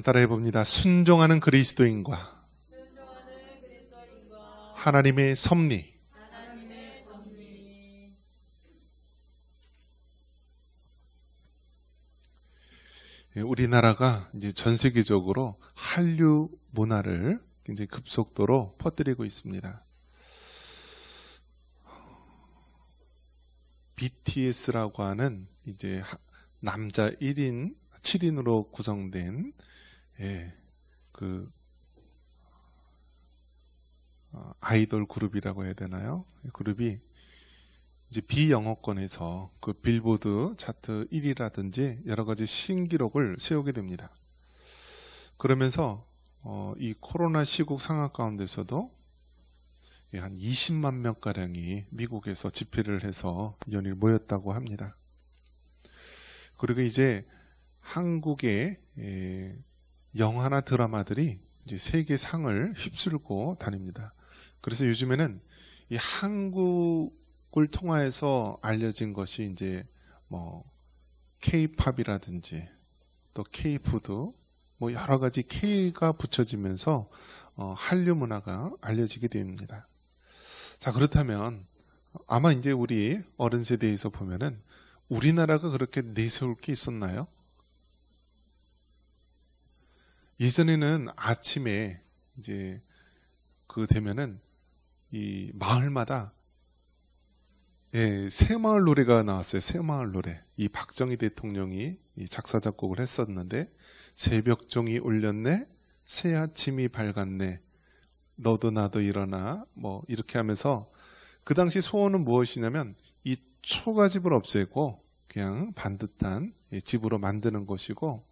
따라해 봅니다. 순종하는 그리스도인과 하나님의 섭리. 우리나라가 이제 전 세계적으로 한류 문화를 굉장히 급속도로 퍼뜨리고 있습니다. BTS라고 하는 이제 남자 1인, 7인으로 구성된 그 아이돌 그룹이라고 해야 되나요? 그룹이 이제 비영어권에서 그 빌보드 차트 1위라든지 여러 가지 신기록을 세우게 됩니다. 그러면서 이 코로나 시국 상황 가운데서도 한 20만 명가량이 미국에서 집회를 해서 연일 모였다고 합니다. 그리고 이제 한국의 영화나 드라마들이 이제 세계 상을 휩쓸고 다닙니다. 그래서 요즘에는 이 한국을 통하여서 알려진 것이 이제 뭐 K-팝이라든지 또 K-푸드 뭐 여러 가지 K가 붙여지면서 한류 문화가 알려지게 됩니다. 자, 그렇다면 아마 이제 우리 어른 세대에서 보면은 우리나라가 그렇게 내세울 게 있었나요? 예전에는 아침에 이제 그 되면은 이 마을마다 새마을 노래가 나왔어요. 새마을 노래. 이 박정희 대통령이 이 작사 작곡을 했었는데 새벽종이 울렸네, 새 아침이 밝았네, 너도 나도 일어나, 뭐 이렇게 하면서 그 당시 소원은 무엇이냐면 이 초가집을 없애고 그냥 반듯한 집으로 만드는 것이고,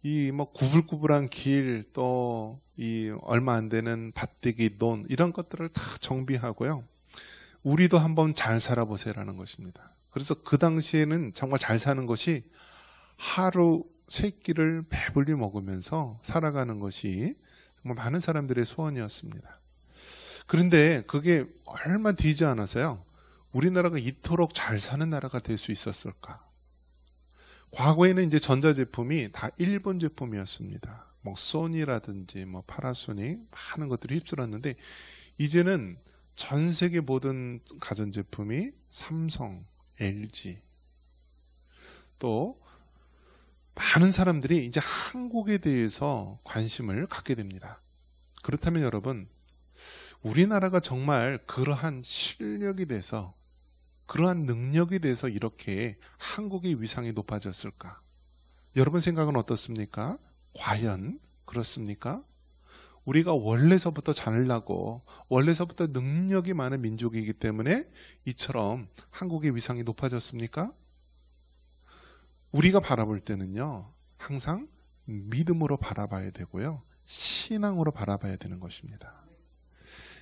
이 뭐 구불구불한 길, 또 이 얼마 안 되는 밭대기 논 이런 것들을 다 정비하고요. 우리도 한번 잘 살아보세요라는 것입니다. 그래서 그 당시에는 정말 잘 사는 것이 하루 세 끼를 배불리 먹으면서 살아가는 것이 정말 많은 사람들의 소원이었습니다. 그런데 그게 얼마 되지 않아서요, 우리나라가 이토록 잘 사는 나라가 될 수 있었을까? 과거에는 이제 전자제품이 다 일본 제품이었습니다. 뭐 소니라든지 뭐 파나소닉 많은 것들이 휩쓸었는데 이제는 전 세계 모든 가전제품이 삼성, LG, 또 많은 사람들이 이제 한국에 대해서 관심을 갖게 됩니다. 그렇다면 여러분, 우리나라가 정말 그러한 실력이 돼서, 그러한 능력이 돼서 이렇게 한국의 위상이 높아졌을까? 여러분 생각은 어떻습니까? 과연 그렇습니까? 우리가 원래서부터 잘나고 원래서부터 능력이 많은 민족이기 때문에 이처럼 한국의 위상이 높아졌습니까? 우리가 바라볼 때는요, 항상 믿음으로 바라봐야 되고요, 신앙으로 바라봐야 되는 것입니다.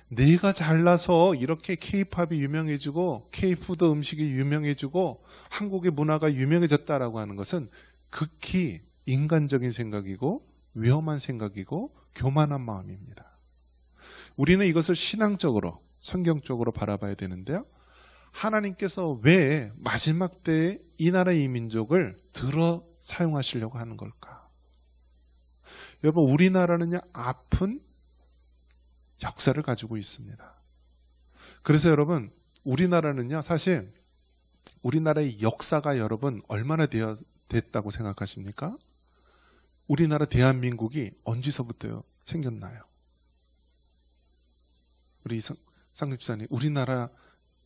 내가 잘나서 이렇게 K-팝이 유명해지고 K-푸드 음식이 유명해지고 한국의 문화가 유명해졌다라고 하는 것은 극히 인간적인 생각이고 위험한 생각이고 교만한 마음입니다. 우리는 이것을 신앙적으로, 성경적으로 바라봐야 되는데요, 하나님께서 왜 마지막 때에 이 나라의 이 민족을 들어 사용하시려고 하는 걸까? 여러분, 우리나라는요, 아픈 역사를 가지고 있습니다. 그래서 여러분, 우리나라는요, 사실 우리나라의 역사가 여러분 얼마나 됐다고 생각하십니까? 우리나라 대한민국이 언제서부터 생겼나요? 우리 상집사님, 우리나라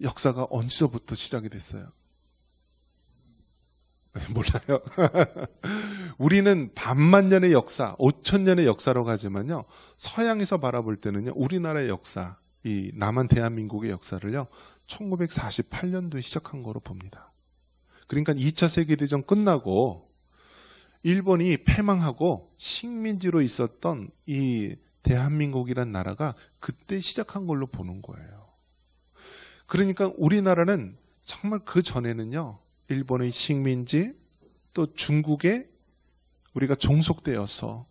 역사가 언제서부터 시작이 됐어요? 몰라요. 우리는 반만년의 역사, 5천년의 역사로 가지만요, 서양에서 바라볼 때는요, 우리나라의 역사, 이 남한 대한민국의 역사를요, 1948년도에 시작한 거로 봅니다. 그러니까 2차 세계대전 끝나고 일본이 패망하고 식민지로 있었던 이 대한민국이란 나라가 그때 시작한 걸로 보는 거예요. 그러니까 우리나라는 정말 그 전에는요, 일본의 식민지, 또 중국에 우리가 종속되어서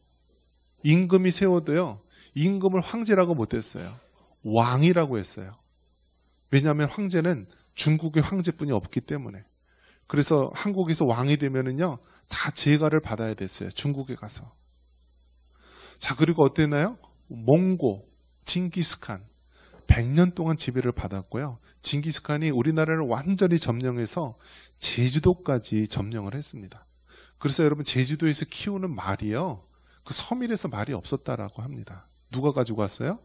임금이 세워도요, 임금을 황제라고 못했어요. 왕이라고 했어요. 왜냐하면 황제는 중국의 황제뿐이 없기 때문에. 그래서 한국에서 왕이 되면은요, 다 제가를 받아야 됐어요. 중국에 가서. 자, 그리고 어땠나요? 몽고, 징기스칸 100년 동안 지배를 받았고요. 징기스칸이 우리나라를 완전히 점령해서 제주도까지 점령을 했습니다. 그래서 여러분 제주도에서 키우는 말이요, 그 섬일에서 말이 없었다라고 합니다. 누가 가지고 왔어요?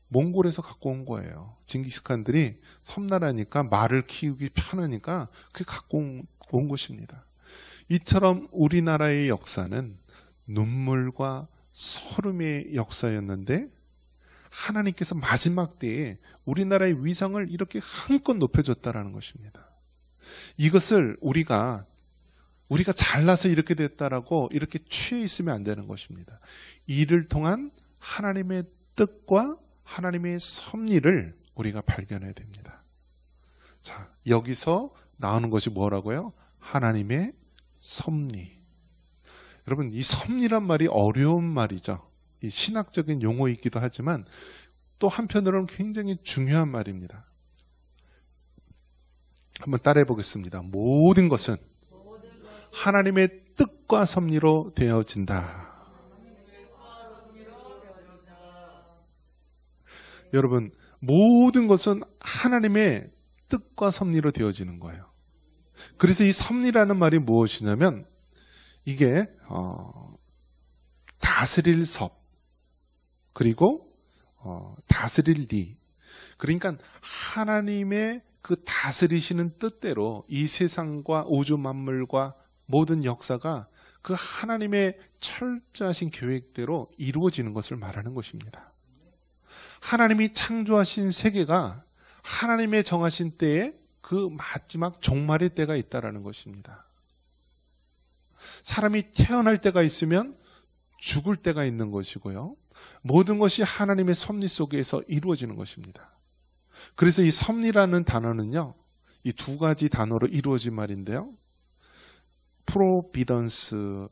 몽골에서 갖고 온 거예요. 징기스칸들이 섬나라니까 말을 키우기 편하니까 그게 갖고 온 것입니다. 이처럼 우리나라의 역사는 눈물과 서름의 역사였는데 하나님께서 마지막 때에 우리나라의 위상을 이렇게 한껏 높여줬다라는 것입니다. 이것을 우리가 잘나서 이렇게 됐다라고 이렇게 취해 있으면 안 되는 것입니다. 이를 통한 하나님의 뜻과 하나님의 섭리를 우리가 발견해야 됩니다. 자, 여기서 나오는 것이 뭐라고요? 하나님의 섭리. 여러분, 이 섭리란 말이 어려운 말이죠. 이 신학적인 용어이기도 하지만 또 한편으로는 굉장히 중요한 말입니다. 한번 따라해 보겠습니다. 모든 것은 하나님의 뜻과 섭리로 되어진다. 여러분, 모든 것은 하나님의 뜻과 섭리로 되어지는 거예요. 그래서 이 섭리라는 말이 무엇이냐면 이게 다스릴 섭, 그리고 다스릴 리. 그러니까 하나님의 그 다스리시는 뜻대로 이 세상과 우주 만물과 모든 역사가 그 하나님의 철저하신 계획대로 이루어지는 것을 말하는 것입니다. 하나님이 창조하신 세계가 하나님의 정하신 때에 그 마지막 종말의 때가 있다라는 것입니다. 사람이 태어날 때가 있으면 죽을 때가 있는 것이고요. 모든 것이 하나님의 섭리 속에서 이루어지는 것입니다. 그래서 이 섭리라는 단어는요, 이 두 가지 단어로 이루어진 말인데요. 프로비던스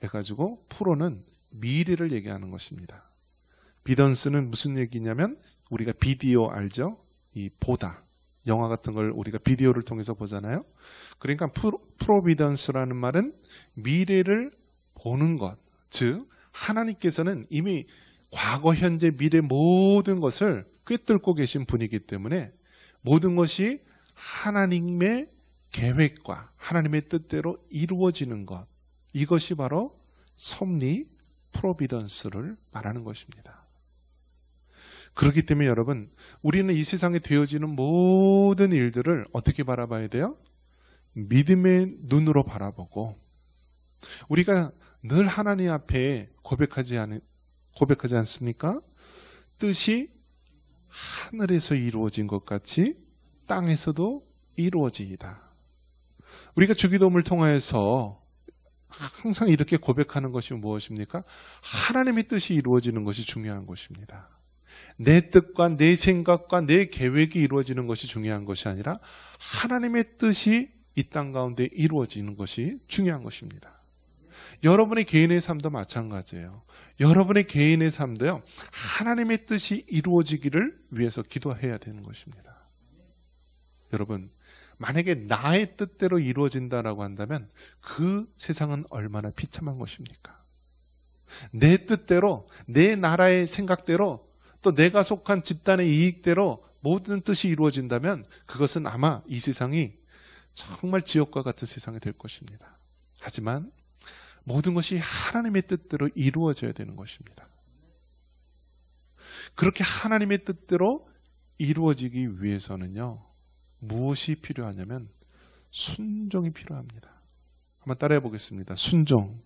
해가지고, 프로는 미래를 얘기하는 것입니다. 비던스는 무슨 얘기냐면 우리가 비디오 알죠? 이 보다. 영화 같은 걸 우리가 비디오를 통해서 보잖아요. 그러니까 프로비던스라는 말은 미래를 보는 것. 즉 하나님께서는 이미 과거, 현재, 미래 모든 것을 꿰뚫고 계신 분이기 때문에 모든 것이 하나님의 계획과 하나님의 뜻대로 이루어지는 것. 이것이 바로 섭리, 프로비던스를 말하는 것입니다. 그렇기 때문에 여러분, 우리는 이 세상에 되어지는 모든 일들을 어떻게 바라봐야 돼요? 믿음의 눈으로 바라보고, 우리가 늘 하나님 앞에 고백하지 않습니까? 뜻이 하늘에서 이루어진 것 같이 땅에서도 이루어지이다. 우리가 주기도문을 통하여서 항상 이렇게 고백하는 것이 무엇입니까? 하나님의 뜻이 이루어지는 것이 중요한 것입니다. 내 뜻과 내 생각과 내 계획이 이루어지는 것이 중요한 것이 아니라 하나님의 뜻이 이 땅 가운데 이루어지는 것이 중요한 것입니다. 여러분의 개인의 삶도 마찬가지예요. 여러분의 개인의 삶도요, 하나님의 뜻이 이루어지기를 위해서 기도해야 되는 것입니다. 여러분, 만약에 나의 뜻대로 이루어진다라고 한다면 그 세상은 얼마나 비참한 것입니까? 내 뜻대로, 내 나라의 생각대로, 또 내가 속한 집단의 이익대로 모든 뜻이 이루어진다면 그것은 아마 이 세상이 정말 지옥과 같은 세상이 될 것입니다. 하지만 모든 것이 하나님의 뜻대로 이루어져야 되는 것입니다. 그렇게 하나님의 뜻대로 이루어지기 위해서는요, 무엇이 필요하냐면 순종이 필요합니다. 한번 따라해 보겠습니다. 순종.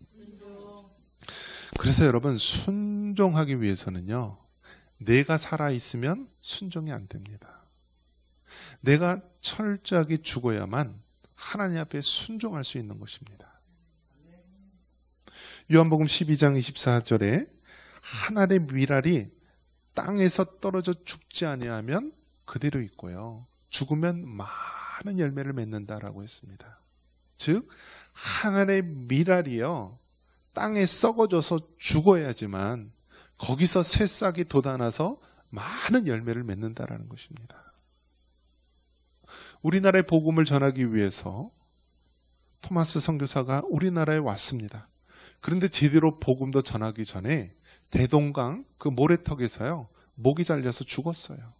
그래서 여러분, 순종하기 위해서는요, 내가 살아있으면 순종이 안 됩니다. 내가 철저하게 죽어야만 하나님 앞에 순종할 수 있는 것입니다. 요한복음 12장 24절에 하늘의 밀알이 땅에서 떨어져 죽지 아니하면 그대로 있고요, 죽으면 많은 열매를 맺는다라고 했습니다. 즉 하늘의 밀알이요, 땅에 썩어져서 죽어야지만 거기서 새싹이 돋아나서 많은 열매를 맺는다라는 것입니다. 우리나라의 복음을 전하기 위해서 토마스 선교사가 우리나라에 왔습니다. 그런데 제대로 복음도 전하기 전에 대동강 그 모래턱에서요, 목이 잘려서 죽었어요.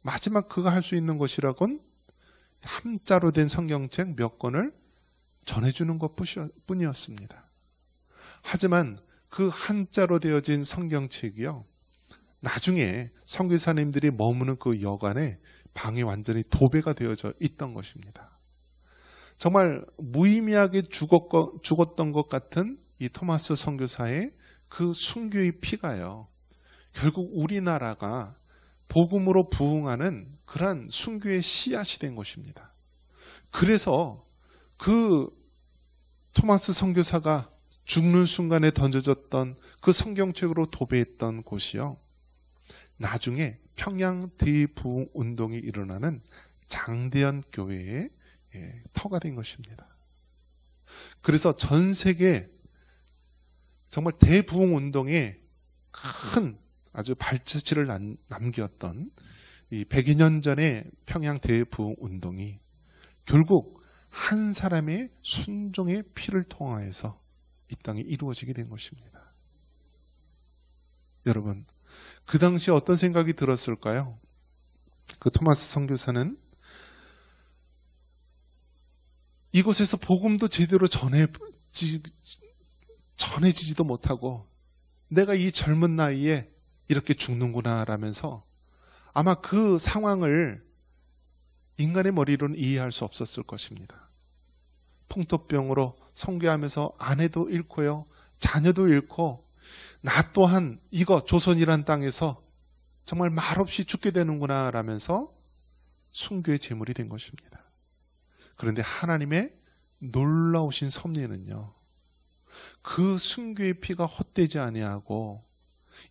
마지막 그가 할 수 있는 것이라곤 한자로 된 성경책 몇 권을 전해주는 것뿐이었습니다. 하지만 그 한자로 되어진 성경책이요, 나중에 선교사님들이 머무는 그 여관에 방이 완전히 도배가 되어져 있던 것입니다. 정말 무의미하게 죽었던 것 같은 이 토마스 선교사의 그 순교의 피가요, 결국 우리나라가 복음으로 부흥하는 그러한 순교의 씨앗이 된 것입니다. 그래서 그 토마스 선교사가 죽는 순간에 던져졌던 그 성경책으로 도배했던 곳이요, 나중에 평양 대부흥 운동이 일어나는 장대현 교회의 터가 된 것입니다. 그래서 전 세계 정말 대부흥 운동에 큰 아주 발자취를 남겼던 이 100여 년 전의 평양 대부흥 운동이 결국 한 사람의 순종의 피를 통하여서 이 땅에 이루어지게 된 것입니다. 여러분, 그 당시에 어떤 생각이 들었을까요? 그 토마스 선교사는 이곳에서 복음도 제대로 전해지지도 못하고 내가 이 젊은 나이에 이렇게 죽는구나 라면서 아마 그 상황을 인간의 머리로는 이해할 수 없었을 것입니다. 풍토병으로 선교하면서 아내도 잃고요, 자녀도 잃고 나 또한 이거 조선이란 땅에서 정말 말없이 죽게 되는구나 라면서 순교의 제물이 된 것입니다. 그런데 하나님의 놀라우신 섭리는요, 그 순교의 피가 헛되지 아니하고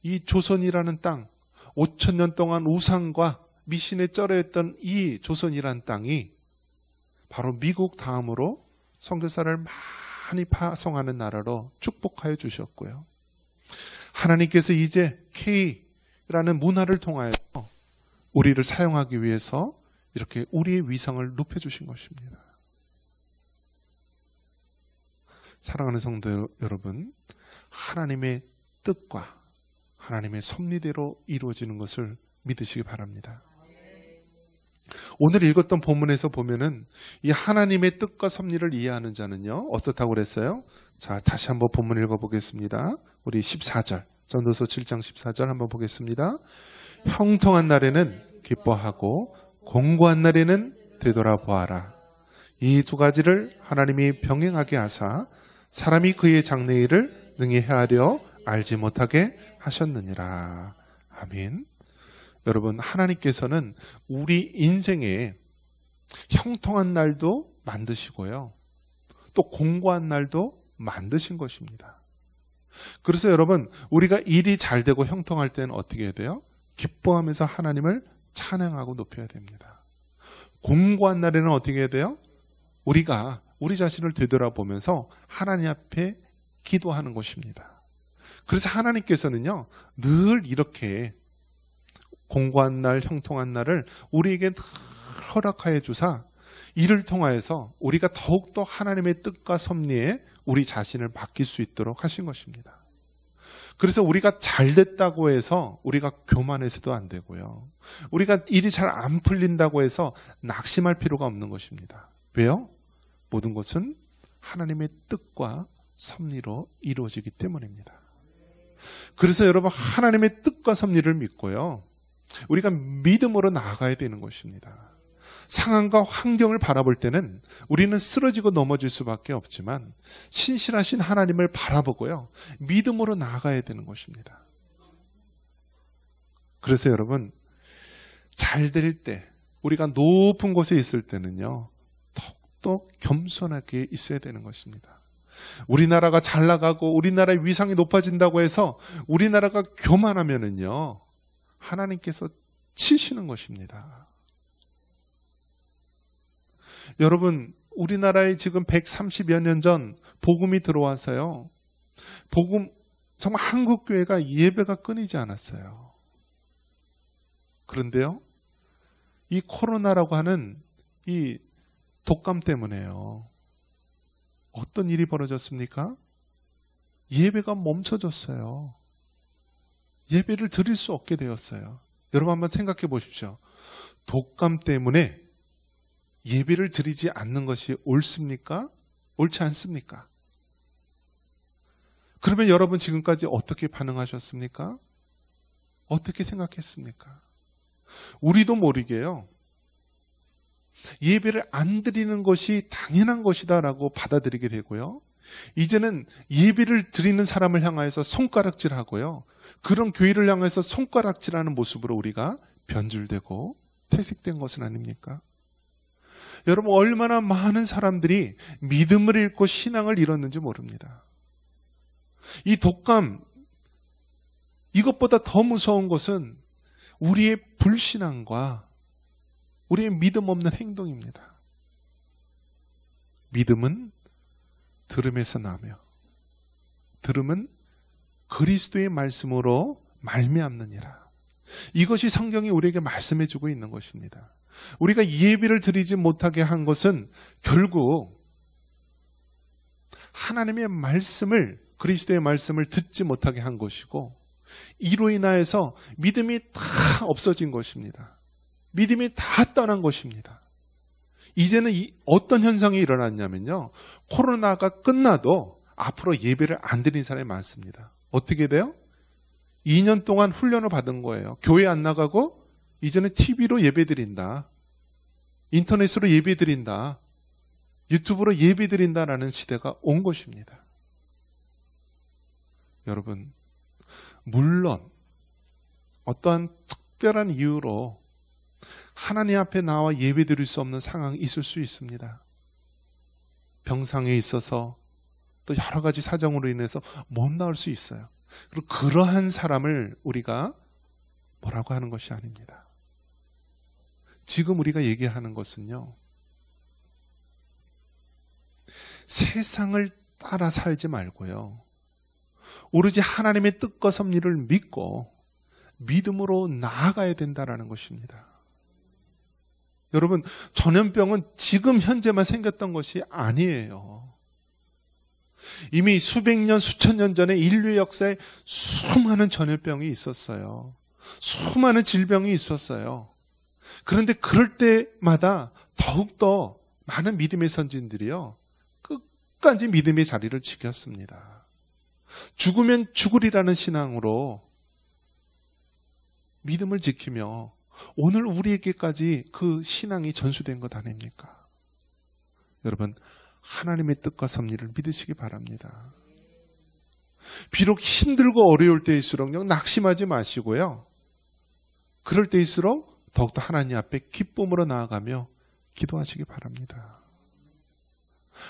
이 조선이라는 땅, 5,000년 동안 우상과 미신에 쩔어있던 이 조선이라는 땅이 바로 미국 다음으로 선교사를 많이 파송하는 나라로 축복하여 주셨고요, 하나님께서 이제 K라는 문화를 통하여 우리를 사용하기 위해서 이렇게 우리의 위상을 높여주신 것입니다. 사랑하는 성도 여러분, 하나님의 뜻과 하나님의 섭리대로 이루어지는 것을 믿으시기 바랍니다. 오늘 읽었던 본문에서 보면은 이 하나님의 뜻과 섭리를 이해하는 자는요, 어떻다고 그랬어요? 자, 다시 한번 본문 읽어보겠습니다. 우리 14절, 전도서 7장 14절 한번 보겠습니다. 형통한 날에는 기뻐하고 공고한 날에는 되돌아보아라. 이 두 가지를 하나님이 병행하게 하사 사람이 그의 장래일을 능히 헤아려 알지 못하게 하셨느니라. 아멘. 여러분, 하나님께서는 우리 인생에 형통한 날도 만드시고요, 또 공고한 날도 만드신 것입니다. 그래서 여러분, 우리가 일이 잘 되고 형통할 때는 어떻게 해야 돼요? 기뻐하면서 하나님을 찬양하고 높여야 됩니다. 공고한 날에는 어떻게 해야 돼요? 우리가 우리 자신을 되돌아보면서 하나님 앞에 기도하는 것입니다. 그래서 하나님께서는요, 늘 이렇게 공고한 날, 형통한 날을 우리에게 늘 허락하여 주사 이를 통하여서 우리가 더욱더 하나님의 뜻과 섭리에 우리 자신을 맡길 수 있도록 하신 것입니다. 그래서 우리가 잘 됐다고 해서 우리가 교만해서도 안 되고요, 우리가 일이 잘 안 풀린다고 해서 낙심할 필요가 없는 것입니다. 왜요? 모든 것은 하나님의 뜻과 섭리로 이루어지기 때문입니다. 그래서 여러분, 하나님의 뜻과 섭리를 믿고요, 우리가 믿음으로 나아가야 되는 것입니다. 상황과 환경을 바라볼 때는 우리는 쓰러지고 넘어질 수밖에 없지만 신실하신 하나님을 바라보고요, 믿음으로 나아가야 되는 것입니다. 그래서 여러분, 잘 될 때, 우리가 높은 곳에 있을 때는요, 더욱더 겸손하게 있어야 되는 것입니다. 우리나라가 잘 나가고 우리나라의 위상이 높아진다고 해서 우리나라가 교만하면은요, 하나님께서 치시는 것입니다. 여러분, 우리나라에 지금 130여 년 전 복음이 들어와서요, 복음, 정말 한국교회가 예배가 끊이지 않았어요. 그런데요, 이 코로나라고 하는 이 독감 때문에요, 어떤 일이 벌어졌습니까? 예배가 멈춰졌어요. 예배를 드릴 수 없게 되었어요. 여러분 한번 생각해 보십시오. 독감 때문에 예배를 드리지 않는 것이 옳습니까? 옳지 않습니까? 그러면 여러분 지금까지 어떻게 반응하셨습니까? 어떻게 생각했습니까? 우리도 모르게요. 예배를 안 드리는 것이 당연한 것이다라고 받아들이게 되고요. 이제는 예배를 드리는 사람을 향해서 손가락질하고요. 그런 교회를 향해서 손가락질하는 모습으로 우리가 변질되고 퇴색된 것은 아닙니까? 여러분 얼마나 많은 사람들이 믿음을 잃고 신앙을 잃었는지 모릅니다. 이 독감, 이것보다 더 무서운 것은 우리의 불신앙과 우리의 믿음 없는 행동입니다. 믿음은 들음에서 나며 들음은 그리스도의 말씀으로 말미암느니라. 이것이 성경이 우리에게 말씀해주고 있는 것입니다. 우리가 예배를 드리지 못하게 한 것은 결국 하나님의 말씀을, 그리스도의 말씀을 듣지 못하게 한 것이고, 이로 인하여서 믿음이 다 없어진 것입니다. 믿음이 다 떠난 것입니다. 이제는 어떤 현상이 일어났냐면요, 코로나가 끝나도 앞으로 예배를 안 드리는 사람이 많습니다. 어떻게 돼요? 2년 동안 훈련을 받은 거예요. 교회 안 나가고 이제는 TV로 예배 드린다, 인터넷으로 예배 드린다, 유튜브로 예배 드린다라는 시대가 온 것입니다. 여러분, 물론 어떠한 특별한 이유로 하나님 앞에 나와 예배 드릴 수 없는 상황이 있을 수 있습니다. 병상에 있어서 또 여러 가지 사정으로 인해서 못 나올 수 있어요. 그리고 그러한 사람을 우리가 뭐라고 하는 것이 아닙니다. 지금 우리가 얘기하는 것은요, 세상을 따라 살지 말고요, 오로지 하나님의 뜻과 섭리를 믿고 믿음으로 나아가야 된다는 것입니다. 여러분, 전염병은 지금 현재만 생겼던 것이 아니에요. 이미 수백 년, 수천 년 전에 인류 역사에 수많은 전염병이 있었어요. 수많은 질병이 있었어요. 그런데 그럴 때마다 더욱더 많은 믿음의 선진들이요, 끝까지 믿음의 자리를 지켰습니다. 죽으면 죽으리라는 신앙으로 믿음을 지키며 오늘 우리에게까지 그 신앙이 전수된 것 아닙니까? 여러분, 하나님의 뜻과 섭리를 믿으시기 바랍니다. 비록 힘들고 어려울 때일수록 낙심하지 마시고요, 그럴 때일수록 더욱더 하나님 앞에 기쁨으로 나아가며 기도하시기 바랍니다.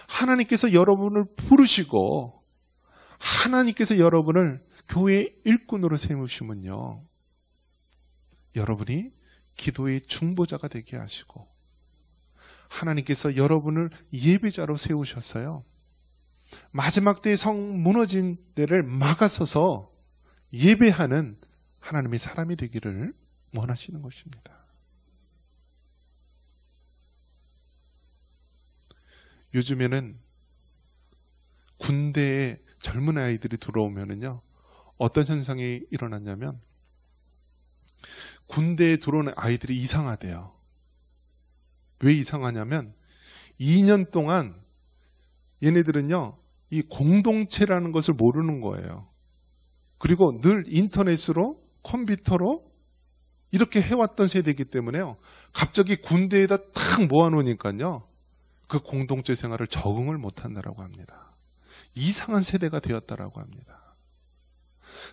하나님께서 여러분을 부르시고 하나님께서 여러분을 교회의 일꾼으로 세우시면요, 여러분이 기도의 중보자가 되게 하시고 하나님께서 여러분을 예배자로 세우셨어요. 마지막 때의 성 무너진 때를 막아서서 예배하는 하나님의 사람이 되기를 원하시는 것입니다. 요즘에는 군대에 젊은 아이들이 들어오면은요, 어떤 현상이 일어났냐면 군대에 들어오는 아이들이 이상하대요. 왜 이상하냐면 2년 동안 얘네들은요, 이 공동체라는 것을 모르는 거예요. 그리고 늘 인터넷으로, 컴퓨터로 이렇게 해왔던 세대이기 때문에요, 갑자기 군대에다 탁 모아놓으니까요, 그 공동체 생활을 적응을 못한다라고 합니다. 이상한 세대가 되었다라고 합니다.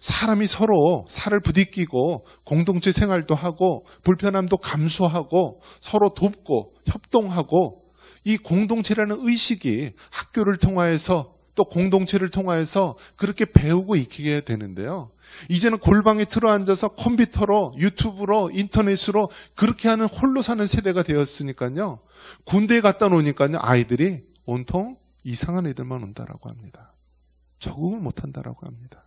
사람이 서로 살을 부딪히고 공동체 생활도 하고 불편함도 감수하고 서로 돕고 협동하고, 이 공동체라는 의식이 학교를 통하여서 또 공동체를 통하여서 그렇게 배우고 익히게 되는데요, 이제는 골방에 들어앉아서 컴퓨터로, 유튜브로, 인터넷으로 그렇게 하는 홀로 사는 세대가 되었으니까요, 군대에 갖다 놓으니까요, 아이들이 온통 이상한 애들만 온다라고 합니다. 적응을 못한다라고 합니다.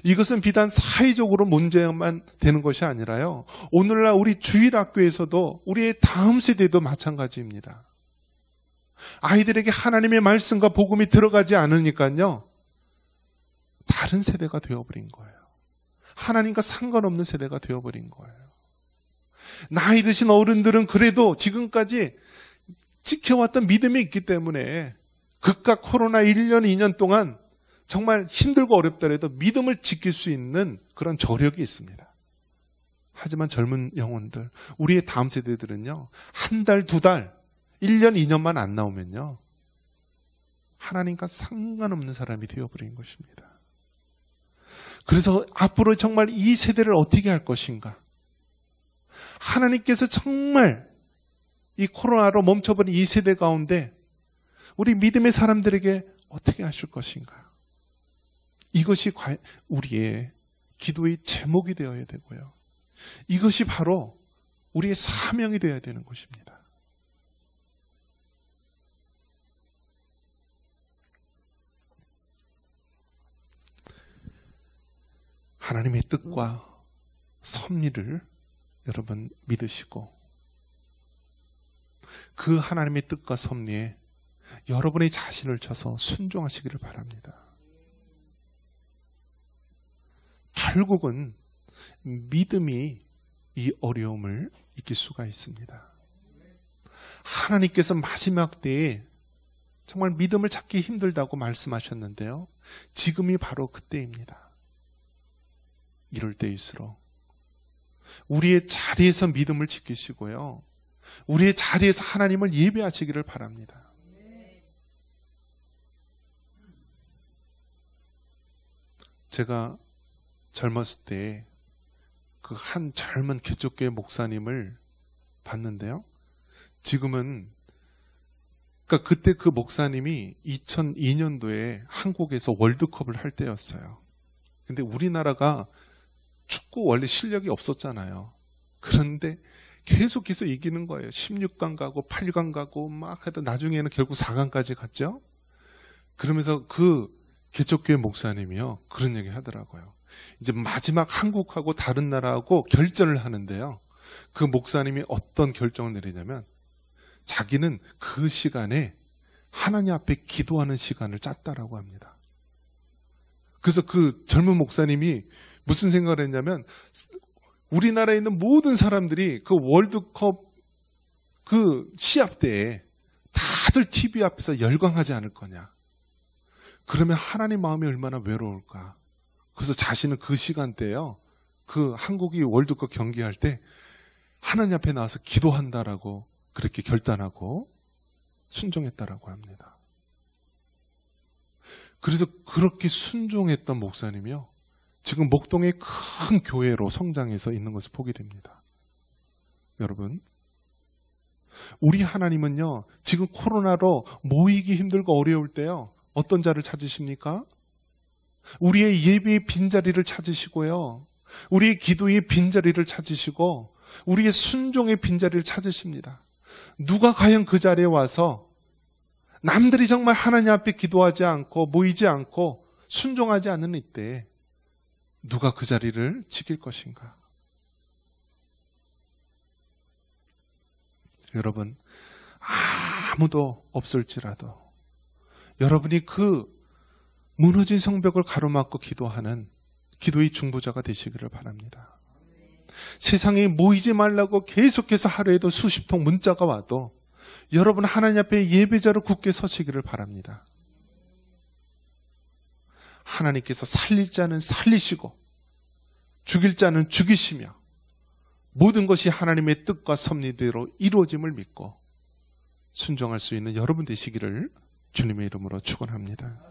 이것은 비단 사회적으로 문제만 되는 것이 아니라요, 오늘날 우리 주일학교에서도 우리의 다음 세대도 마찬가지입니다. 아이들에게 하나님의 말씀과 복음이 들어가지 않으니까요, 다른 세대가 되어버린 거예요. 하나님과 상관없는 세대가 되어버린 거예요. 나이 드신 어른들은 그래도 지금까지 지켜왔던 믿음이 있기 때문에 극과 코로나 1년, 2년 동안 정말 힘들고 어렵더라도 믿음을 지킬 수 있는 그런 저력이 있습니다. 하지만 젊은 영혼들, 우리의 다음 세대들은요, 한 달, 두 달, 1년, 2년만 안 나오면요, 하나님과 상관없는 사람이 되어버린 것입니다. 그래서 앞으로 정말 이 세대를 어떻게 할 것인가? 하나님께서 정말 이 코로나로 멈춰버린 이 세대 가운데 우리 믿음의 사람들에게 어떻게 하실 것인가? 이것이 우리의 기도의 제목이 되어야 되고요. 이것이 바로 우리의 사명이 되어야 되는 것입니다. 하나님의 뜻과 섭리를 여러분 믿으시고 그 하나님의 뜻과 섭리에 여러분의 자신을 쳐서 순종하시기를 바랍니다. 결국은 믿음이 이 어려움을 이길 수가 있습니다. 하나님께서 마지막 때에 정말 믿음을 찾기 힘들다고 말씀하셨는데요. 지금이 바로 그때입니다. 이럴 때일수록 우리의 자리에서 믿음을 지키시고요. 우리의 자리에서 하나님을 예배하시기를 바랍니다. 제가 젊었을 때 그 한 젊은 개척교회 목사님을 봤는데요. 지금은 그러니까 그때 그 목사님이 2002년도에 한국에서 월드컵을 할 때였어요. 근데 우리나라가 축구 원래 실력이 없었잖아요. 그런데 계속해서 이기는 거예요. 16강 가고 8강 가고 막 하다 나중에는 결국 4강까지 갔죠. 그러면서 그 개척교회 목사님이요, 그런 얘기 하더라고요. 이제 마지막 한국하고 다른 나라하고 결전을 하는데요. 그 목사님이 어떤 결정을 내리냐면 자기는 그 시간에 하나님 앞에 기도하는 시간을 짰다라고 합니다. 그래서 그 젊은 목사님이 무슨 생각을 했냐면 우리나라에 있는 모든 사람들이 그 월드컵 그 시합 때에 다들 TV 앞에서 열광하지 않을 거냐. 그러면 하나님 마음이 얼마나 외로울까. 그래서 자신은 그 시간대에요. 그 한국이 월드컵 경기할 때 하나님 앞에 나와서 기도한다라고 그렇게 결단하고 순종했다라고 합니다. 그래서 그렇게 순종했던 목사님이요. 지금 목동의 큰 교회로 성장해서 있는 것을 보게 됩니다. 여러분, 우리 하나님은요, 지금 코로나로 모이기 힘들고 어려울 때요, 어떤 자를 찾으십니까? 우리의 예배의 빈자리를 찾으시고요. 우리의 기도의 빈자리를 찾으시고 우리의 순종의 빈자리를 찾으십니다. 누가 과연 그 자리에 와서 남들이 정말 하나님 앞에 기도하지 않고 모이지 않고 순종하지 않는 이때 누가 그 자리를 지킬 것인가? 여러분, 아무도 없을지라도 여러분이 그 무너진 성벽을 가로막고 기도하는 기도의 중보자가 되시기를 바랍니다. 세상에 모이지 말라고 계속해서 하루에도 수십 통 문자가 와도 여러분 하나님 앞에 예배자로 굳게 서시기를 바랍니다. 하나님께서 살릴 자는 살리시고 죽일 자는 죽이시며 모든 것이 하나님의 뜻과 섭리대로 이루어짐을 믿고 순종할 수 있는 여러분 되시기를 주님의 이름으로 축원합니다.